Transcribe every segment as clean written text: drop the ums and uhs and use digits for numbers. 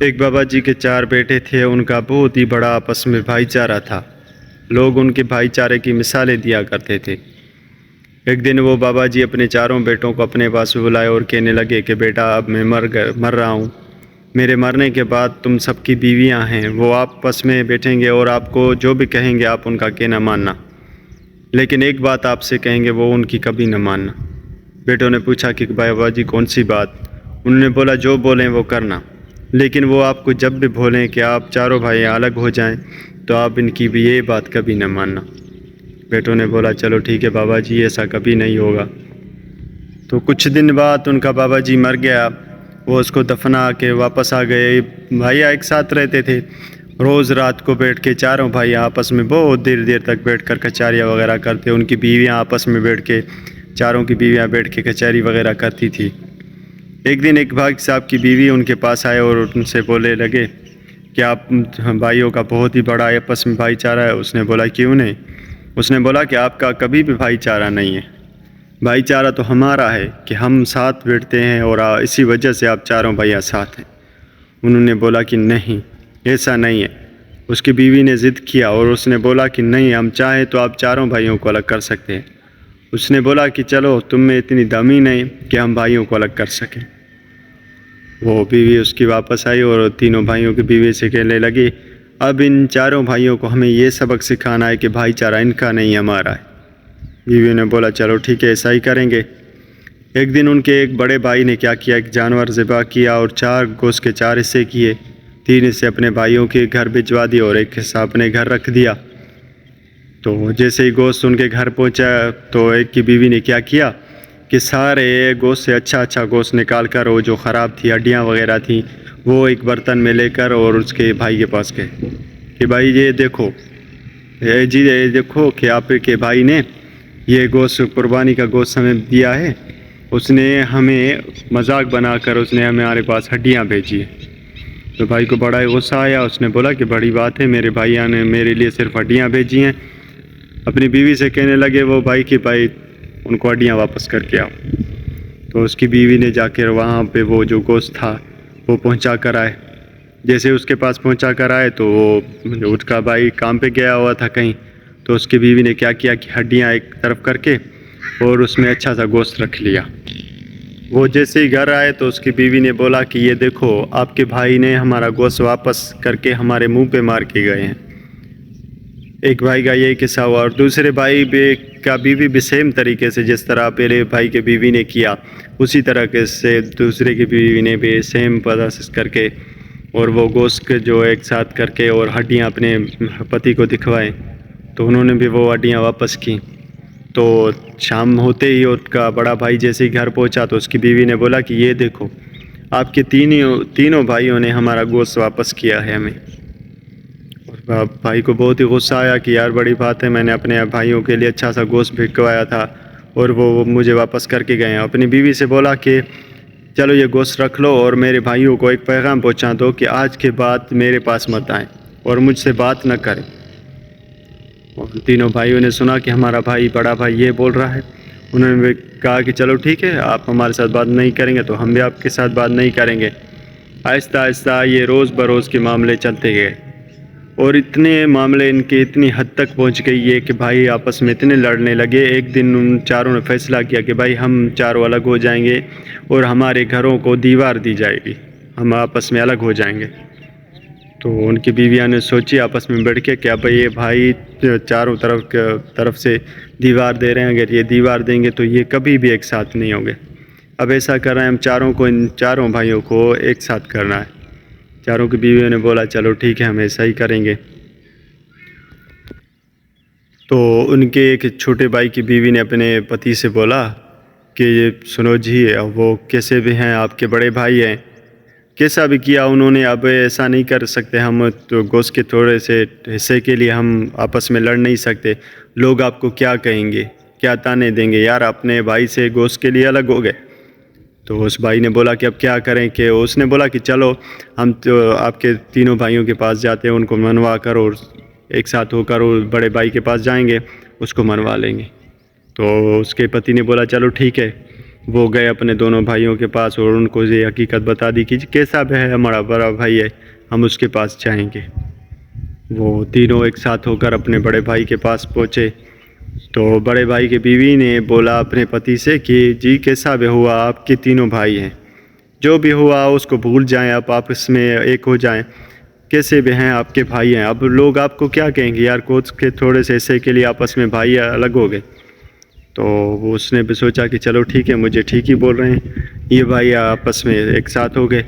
ایک بابا جی کے 4 بیٹے تھے، ان کا بہت ہی بڑا آپس میں بھائی چارہ تھا۔ لوگ ان کے بھائی چارے کی مثالیں دیا کرتے تھے۔ ایک دن وہ بابا جی اپنے 4 بیٹوں کو اپنے پاس بلائے اور کہنے لگے کہ بیٹا اب میں مر رہا ہوں، میرے مرنے کے بعد تم سب کی بیویاں ہیں، وہ آپس میں بیٹھیں گے اور آپ کو جو بھی کہیں گے آپ ان کا کہنا ماننا، لیکن ایک بات آپ سے کہیں گے وہ ان کی کبھی نہ ماننا۔ بیٹوں نے پوچھا کہ بابا جی کون سی بات؟ انہوں نے بولا جو بولیں وہ کرنا، لیکن وہ آپ کو جب بھی بولیں کہ آپ 4 بھائی الگ ہو جائیں تو آپ ان کی بھی یہ بات کبھی نہ ماننا۔ بیٹوں نے بولا چلو ٹھیک ہے بابا جی، ایسا کبھی نہیں ہوگا۔ تو کچھ دن بعد ان کا بابا جی مر گیا، وہ اس کو دفنا کے واپس آ گئے۔ بھائی ایک ساتھ رہتے تھے، روز رات کو بیٹھ کے 4 بھائی آپس میں بہت دیر تک بیٹھ کر کچہریاں وغیرہ کرتے، ان کی بیویاں آپس میں بیٹھ کے 4 کی بیویاں بیٹھ کے کچہری وغیرہ کرتی تھی۔ ایک دن ایک بھائی صاحب کی بیوی ان کے پاس آئے اور ان سے بولے لگے کہ آپ بھائیوں کا بہت ہی بڑا آپس میں بھائی چارہ ہے۔ اس نے بولا کیوں نہیں؟ اس نے بولا کہ آپ کا کبھی بھی بھائی چارہ نہیں ہے، بھائی چارہ تو ہمارا ہے کہ ہم ساتھ بیٹھتے ہیں اور اسی وجہ سے آپ 4 بھائی ساتھ ہیں۔ انہوں نے بولا کہ نہیں ایسا نہیں ہے۔ اس کی بیوی نے ضد کیا اور اس نے بولا کہ نہیں، ہم چاہیں تو آپ 4 بھائیوں کو الگ کر سکتے ہیں۔ اس نے بولا کہ چلو تم میں اتنی دم ہی نہیں کہ ہم بھائیوں کو الگ کر سکیں۔ وہ بیوی اس کی واپس آئی اور 3 بھائیوں کی بیوی سے کہنے لگی اب ان 4 بھائیوں کو ہمیں یہ سبق سکھانا ہے کہ بھائی چارہ ان کا نہیں ہمارا ہے۔ بیوی نے بولا چلو ٹھیک ہے ایسا ہی کریں گے۔ ایک دن ان کے ایک بڑے بھائی نے کیا کیا، ایک جانور ذبح کیا اور 4 گوشت کے 4 حصے کیے، 3 حصے اپنے بھائیوں کے گھر بھجوا دیے اور ایک حصہ اپنے گھر رکھ دیا۔ تو جیسے ہی گوشت ان کے گھر پہنچا تو ایک کی بیوی نے کیا کیا کہ سارے گوشت سے اچھا گوشت نکال کر وہ جو خراب تھی ہڈیاں وغیرہ تھیں وہ ایک برتن میں لے کر اور اس کے بھائی کے پاس گئے کہ بھائی یہ دیکھو، یہ دیکھو کہ آپ کے بھائی نے یہ گوشت قربانی کا گوشت ہمیں دیا ہے، اس نے ہمیں مذاق بنا کر اس نے ہمارے پاس ہڈیاں بھیجی ہیں۔ تو بھائی کو بڑا غصہ آیا، اس نے بولا کہ بڑی بات ہے، میرے بھائیوں نے میرے لیے صرف ہڈیاں بھیجی ہیں۔ اپنی بیوی سے کہنے لگے وہ بھائی کہ بھائی ان کو ہڈیاں واپس کر کے آؤ۔ تو اس کی بیوی نے جا کر وہاں پہ وہ جو گوشت تھا وہ پہنچا کر آئے۔ جیسے اس کے پاس پہنچا کر آئے تو وہ اس کا بھائی کام پہ گیا ہوا تھا کہیں، تو اس کی بیوی نے کیا کیا کہ ہڈیاں ایک طرف کر کے اور اس میں اچھا سا گوشت رکھ لیا۔ وہ جیسے ہی گھر آئے تو اس کی بیوی نے بولا کہ یہ دیکھو آپ کے بھائی نے ہمارا گوشت واپس کر کے ہمارے منہ پہ مار کے گئے ہیں۔ ایک بھائی کا یہی قصہ ہوا اور دوسرے بھائی کا بیوی بھی سیم طریقے سے جس طرح پہلے بھائی کے بیوی نے کیا اسی طرح سے دوسرے کی بیوی نے بھی سیم پروسیس کر کے اور وہ گوشت جو ایک ساتھ کر کے اور ہڈیاں اپنے پتی کو دکھوائیں تو انہوں نے بھی وہ ہڈیاں واپس کی۔ تو شام ہوتے ہی اس کا بڑا بھائی جیسے ہی گھر پہنچا تو اس کی بیوی نے بولا کہ یہ دیکھو آپ کے تینوں بھائیوں نے ہمارا گوشت واپس کیا ہے ہمیں۔ اور بھائی کو بہت ہی غصہ آیا کہ یار بڑی بات ہے، میں نے اپنے بھائیوں کے لیے اچھا سا گوشت بھجوایا تھا اور وہ مجھے واپس کر کے گئے ہیں۔ اپنی بیوی سے بولا کہ چلو یہ گوشت رکھ لو اور میرے بھائیوں کو ایک پیغام پہنچا دو کہ آج کے بعد میرے پاس مت آئیں اور مجھ سے بات نہ کریں۔ اور تینوں بھائیوں نے سنا کہ ہمارا بڑا بھائی یہ بول رہا ہے، انہوں نے کہا کہ چلو ٹھیک ہے آپ ہمارے ساتھ بات نہیں کریں گے تو ہم بھی آپ کے ساتھ بات نہیں کریں گے۔ آہستہ آہستہ یہ روز بروز کے معاملے چلتے گئے اور اتنے معاملے ان کے اتنی حد تک پہنچ گئی ہے کہ بھائی آپس میں اتنے لڑنے لگے۔ ایک دن ان 4 نے فیصلہ کیا کہ بھائی ہم 4 الگ ہو جائیں گے اور ہمارے گھروں کو دیوار دی جائے گی، ہم آپس میں الگ ہو جائیں گے۔ تو ان کی بیویاں نے سوچی آپس میں بیٹھ کے کہ اب یہ بھائی 4 طرف سے دیوار دے رہے ہیں، اگر یہ دیوار دیں گے تو یہ کبھی بھی ایک ساتھ نہیں ہوں گے۔ اب ایسا کر رہے ہیں ہم ان 4 بھائیوں کو ایک ساتھ کرنا ہے۔ 4 کی بیویوں نے بولا چلو ٹھیک ہے ہم ایسا ہی کریں گے۔ تو ان کے ایک چھوٹے بھائی کی بیوی نے اپنے پتی سے بولا کہ یہ سنو جی وہ کیسے بھی ہیں آپ کے بڑے بھائی ہیں، کیسا بھی کیا انہوں نے، اب ایسا نہیں کر سکتے ہم، تو گوشت کے تھوڑے سے حصے کے لیے ہم آپس میں لڑ نہیں سکتے، لوگ آپ کو کیا کہیں گے، کیا تانے دیں گے، یار اپنے بھائی سے گوشت کے لیے الگ ہو گئے۔ تو اس بھائی نے بولا کہ اب کیا کریں، کہ اس نے بولا کہ چلو ہم تو آپ کے 3 بھائیوں کے پاس جاتے ہیں، ان کو منوا کر اور ایک ساتھ ہو کر اور بڑے بھائی کے پاس جائیں گے، اس کو منوا لیں گے۔ تو اس کے پتی نے بولا چلو ٹھیک ہے۔ وہ گئے اپنے دونوں بھائیوں کے پاس اور ان کو یہ حقیقت بتا دی کہ کیسا بھی ہے ہمارا بڑا بھائی ہے، ہم اس کے پاس جائیں گے۔ وہ تینوں ایک ساتھ ہو کر اپنے بڑے بھائی کے پاس پہنچے تو بڑے بھائی کی بیوی نے بولا اپنے پتی سے کہ جی کیسا بھی ہوا، آپ کے تینوں بھائی ہیں، جو بھی ہوا اس کو بھول جائیں، آپ آپس میں ایک ہو جائیں، کیسے بھی ہیں آپ کے بھائی ہیں۔ اب لوگ آپ کو کیا کہیں گے، یار کوچ کے تھوڑے سے حصے کے لیے آپس میں بھائی الگ ہو گئے۔ تو وہ اس نے بھی سوچا کہ چلو ٹھیک ہے، مجھے ٹھیک ہی بول رہے ہیں، یہ بھائی آپس میں ایک ساتھ ہو گئے۔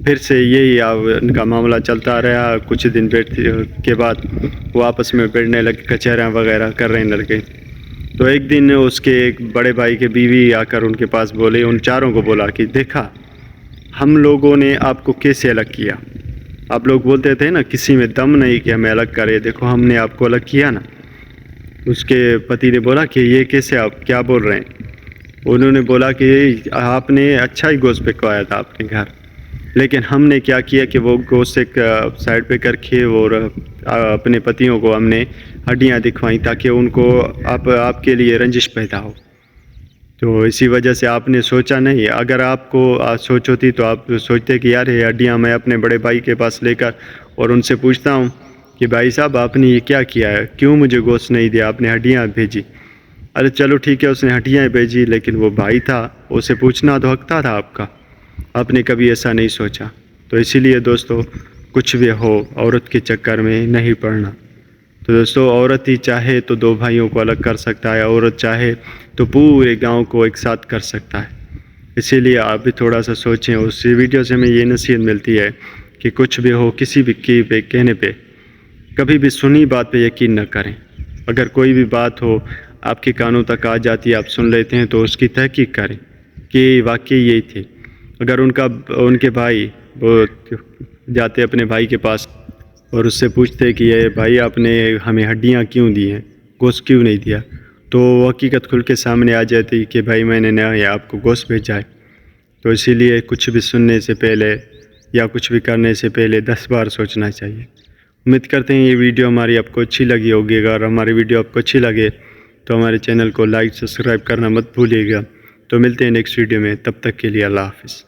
پھر سے یہی ان کا معاملہ چلتا رہا۔ کچھ دن کے بعد وہ آپس میں بیٹھنے لگے، کچہریاں وغیرہ کر رہے لڑکے۔ تو ایک دن اس کے ایک بڑے بھائی کے بیوی آ کر ان کے پاس بولے، ان چاروں کو بولا کہ دیکھا ہم لوگوں نے آپ کو کیسے الگ کیا۔ آپ لوگ بولتے تھے نا کسی میں دم نہیں کہ ہمیں الگ کرے، دیکھو ہم نے آپ کو الگ کیا نا۔ اس کے پتی نے بولا کہ یہ کیسے، آپ کیا بول رہے ہیں؟ انہوں نے بولا کہ آپ نے اچھا ہی گوشت پکوایا تھا اپنے گھر، لیکن ہم نے کیا کیا کہ وہ گوشت ایک سائڈ پہ کر کے اور اپنے پتیوں کو ہم نے ہڈیاں دکھوائیں تاکہ ان کو آپ کے لیے رنجش پیدا ہو۔ تو اسی وجہ سے آپ نے سوچا نہیں، اگر آپ کو سوچ ہوتی تو آپ سوچتے کہ یار یہ ہڈیاں میں اپنے بڑے بھائی کے پاس لے کر اور ان سے پوچھتا ہوں کہ بھائی صاحب آپ نے یہ کیا کیا ہے، کیوں مجھے گوشت نہیں دیا، آپ نے ہڈیاں بھیجی۔ ارے چلو ٹھیک ہے، اس نے ہڈیاں بھیجی، لیکن وہ بھائی تھا، اسے پوچھنا تو حق تھا آپ کا، آپ نے کبھی ایسا نہیں سوچا۔ تو اسی لیے دوستو کچھ بھی ہو عورت کے چکر میں نہیں پڑنا۔ تو دوستو عورت ہی چاہے تو دو بھائیوں کو الگ کر سکتا ہے، عورت چاہے تو پورے گاؤں کو ایک ساتھ کر سکتا ہے۔ اسی لیے آپ بھی تھوڑا سا سوچیں۔ اس ویڈیو سے ہمیں یہ نصیحت ملتی ہے کہ کچھ بھی ہو، کسی بھی کہنے پہ کبھی بھی سنی بات پہ یقین نہ کریں۔ اگر کوئی بھی بات ہو آپ کے کانوں تک آ جاتی ہے، آپ سن لیتے ہیں، تو اس کی تحقیق کریں کہ واقعی یہی تھی۔ اگر ان کے بھائی وہ جاتے اپنے بھائی کے پاس اور اس سے پوچھتے کہ یہ بھائی آپ نے ہمیں ہڈیاں کیوں دی ہیں، گوشت کیوں نہیں دیا، تو حقیقت کھل کے سامنے آ جاتی کہ بھائی میں نے نہ آپ کو گوشت بھیجا ہے۔ تو اسی لیے کچھ بھی سننے سے پہلے یا کچھ بھی کرنے سے پہلے 10 بار سوچنا چاہیے۔ امید کرتے ہیں یہ ویڈیو ہماری آپ کو اچھی لگی ہوگی۔ اگر ہماری ویڈیو آپ کو اچھی لگے تو ہمارے چینل کو لائک سبسکرائب کرنا مت بھولیے گا۔ تو ملتے ہیں نیکسٹ ویڈیو میں، تب تک کے لیے اللہ حافظ۔